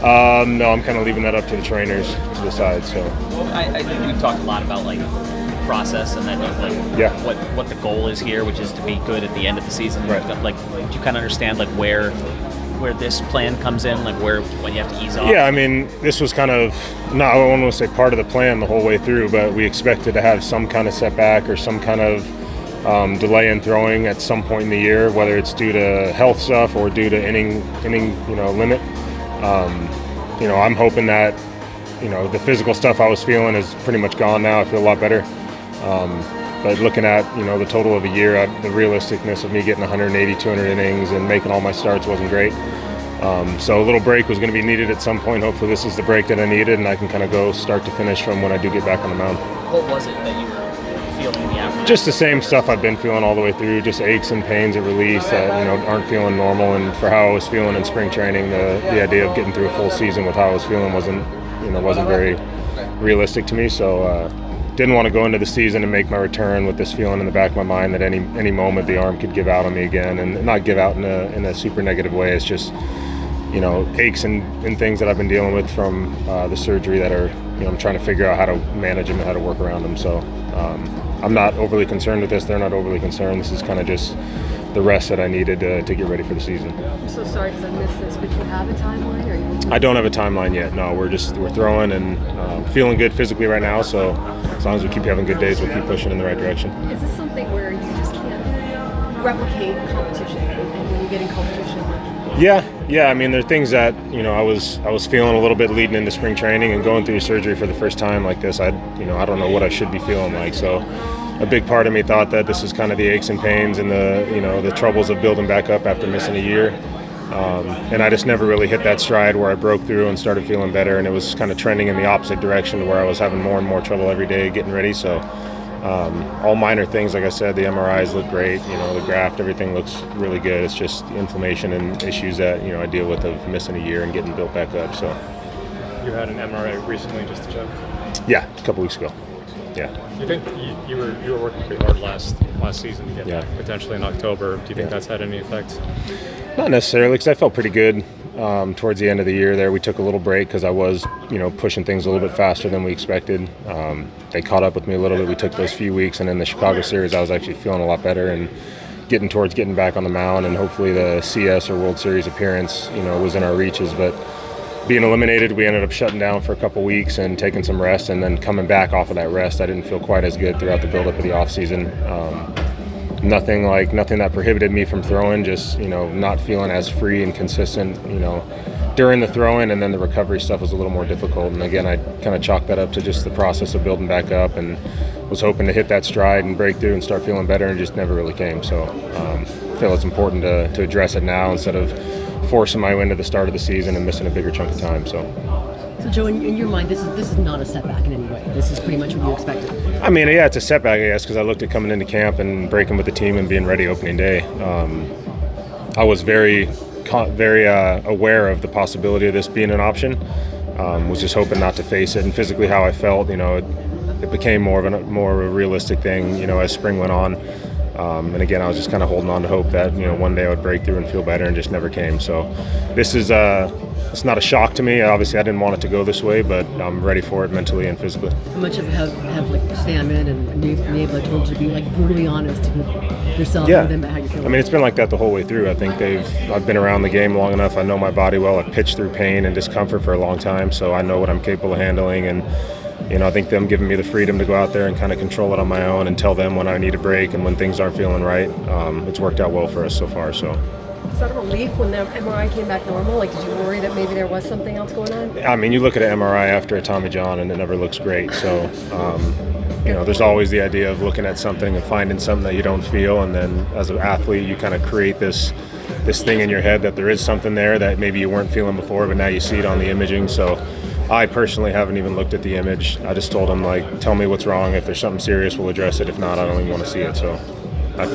No, I'm kind of leaving that up to the trainers to decide. So I think we've talked a lot about like process and then what the goal is here, which is to be good at the end of the season. Right. Like, do you kind of understand like where this plan comes in, like when you have to ease off? Yeah, I mean, this was kind of I don't want to say part of the plan the whole way through, but we expected to have some kind of setback or some kind of delay in throwing at some point in the year, whether it's due to health stuff or due to inning limit. I'm hoping that the physical stuff I was feeling is pretty much gone now. I feel a lot better. But looking at the total of a year, the realisticness of me getting 180, 200 innings and making all my starts wasn't great. So a little break was going to be needed at some point. Hopefully this is the break that I needed, and I can kind of go start to finish from when I do get back on the mound. What was it that you were feeling in the afternoon? Just the same stuff I've been feeling all the way through, just aches and pains at release that aren't feeling normal. And for how I was feeling in spring training, the idea of getting through a full season with how I was feeling wasn't very realistic to me. So didn't want to go into the season and make my return with this feeling in the back of my mind that any moment the arm could give out on me again, and not give out in a super negative way. It's just aches and things that I've been dealing with from the surgery that are I'm trying to figure out how to manage them and how to work around them. So I'm not overly concerned with this. They're not overly concerned. This is kind of just the rest that I needed to get ready for the season. I'm so sorry because I missed this, but do you have a timeline? I don't have a timeline yet. No, we're throwing and feeling good physically right now. So as long as we keep having good days, we'll keep pushing in the right direction. Is this something where you just can't replicate competition, and when you get in competition? Yeah. I mean, there are things that I was feeling a little bit leading into spring training and going through surgery for the first time like this. I don't know what I should be feeling like. So a big part of me thought that this is kind of the aches and pains and the troubles of building back up after missing a year. And I just never really hit that stride where I broke through and started feeling better, and it was kind of trending in the opposite direction to where I was having more and more trouble every day getting ready. So all minor things, like I said, the MRIs look great, the graft, everything looks really good. It's just inflammation and issues that I deal with of missing a year and getting built back up. So you had an MRI recently, just to check? Yeah, a couple weeks ago. Yeah. You think you were working pretty hard last season to get back, potentially in October? Do you think that's had any effect? Not necessarily, because I felt pretty good towards the end of the year there. We took a little break because I was, pushing things a little bit faster than we expected. They caught up with me a little bit. We took those few weeks, and in the Chicago series, I was actually feeling a lot better and getting back on the mound, and hopefully the CS or World Series appearance, was in our reaches. But being eliminated, we ended up shutting down for a couple weeks and taking some rest, and then coming back off of that rest, I didn't feel quite as good throughout the buildup of the off season. Nothing that prohibited me from throwing, just not feeling as free and consistent during the throwing, and then the recovery stuff was a little more difficult. And again, I kind of chalked that up to just the process of building back up, and was hoping to hit that stride and break through and start feeling better, and just never really came. So I feel it's important to address it now instead of forcing my way into the start of the season and missing a bigger chunk of time. So Joe, in your mind, this is not a setback in any way. This is pretty much what you expected. I mean, yeah, it's a setback, I guess, because I looked at coming into camp and breaking with the team and being ready opening day. I was very aware of the possibility of this being an option. Was just hoping not to face it, and physically how I felt, it became more of a realistic thing, as spring went on. And again, I was just kind of holding on to hope that one day I would break through and feel better, and just never came. So this is it's not a shock to me. Obviously, I didn't want it to go this way, but I'm ready for it mentally and physically. How much have Sam and Nabla told you to be brutally honest with yourself and them about how you feel? I mean, it's been like that the whole way through. I think I've been around the game long enough. I know my body well. I've pitched through pain and discomfort for a long time, so I know what I'm capable of handling. And I think them giving me the freedom to go out there and kind of control it on my own and tell them when I need a break and when things aren't feeling right. It's worked out well for us so far. So. Is that a relief when the MRI came back normal? Did you worry that maybe there was something else going on? I mean, you look at an MRI after a Tommy John and it never looks great. So, there's always the idea of looking at something and finding something that you don't feel, and then as an athlete, you kind of create this thing in your head that there is something there that maybe you weren't feeling before, but now you see it on the imaging. So I personally haven't even looked at the image. I just told him, tell me what's wrong. If there's something serious, we'll address it. If not, I don't even want to see it. So I feel